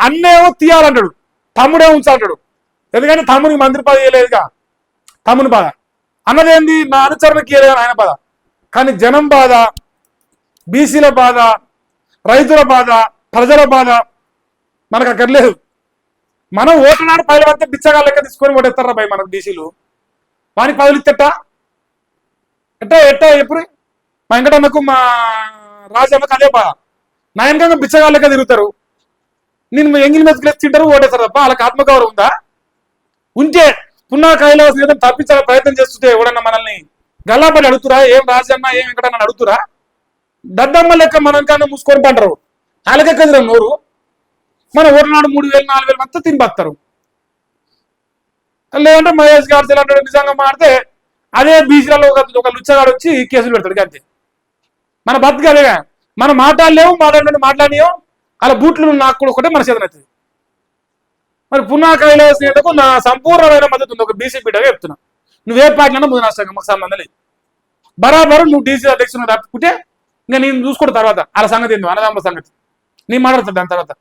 అన్నేమో తీయాలంటాడు, తమ్ముడేమో ఉంచాలంటాడు. ఎందుకంటే తమ్మునికి మంత్రి పదవి ఇవ్వలేదుగా, తమ్ముని బాధ. అన్నదేంది నా అనుచరణకి ఇవ్వలేదు ఆయన బాధ. కానీ జనం బాధ, బీసీల బాధ, రైతుల బాధ, ప్రజల బాధ మనకు అక్కడ లేదు. మనం ఓటునాడు పైలు అంతా బిచ్చగా లెక్క తీసుకొని ఓటేస్తారా భయ్ మనకు బీసీలు. వానికి పదవులు ఇస్తట ఎట్టా ఎప్పుడు మా వెంకటన్నకు మా రాజన్నకు అదే బాధ. నా వెనక బిచ్చగా లెక్క తిరుగుతారు, నేను ఎంగిల్ మెతుకులు తింటారు, ఓటేస్తారు తప్ప వాళ్ళకి ఆత్మగౌరవం ఉందా? ఉంటే పున్నా కైలాసం తప్పించాలని ప్రయత్నం చేస్తుంటే ఎవడన్నా మనల్ని గల్లాపడి అడుగుతురా, ఏం రాజన్న ఏం వెంకటన్న అడుగుతురా? దద్దమ్మ లెక్క మనం కన్నా మూసుకొని పంటారు, వాళ్ళకెక్కదిరా నోరు. మన ఓటునాడు 3000 4000 అంతా తిని బతారు. లేదంటే మహేష్ గారు ఇలాంటి నిజంగా మాడితే అదే బీసీలలో ఒక లుచ్చగాడు వచ్చి కేసులు పెడతాడు అంతే. మన బతుకు అదేగా, మనం మాట్లాడలేము, మాట్లాడినాయో అలా బూట్లు నాకు కూడా ఒకటే మన చేతనవుతుంది. మరి పున్నా కైలాసకు నా సంపూర్ణమైన మద్దతు ఉంది, ఒక బీసీ బిడ్డగా చెప్తున్నా. నువ్వే పార్టీలన్నా ముందు నష్టంగా మాకు సంబంధం లేదు. బరాబరు నువ్వు డీసీ అధ్యక్షుడు తప్పుకుంటే ఇంకా నేను చూసుకుంటా తర్వాత వాళ్ళ సంగతి ఏందో, అన్నదమ్ముల సంగతి నేను మాట్లాడతాను దాని తర్వాత.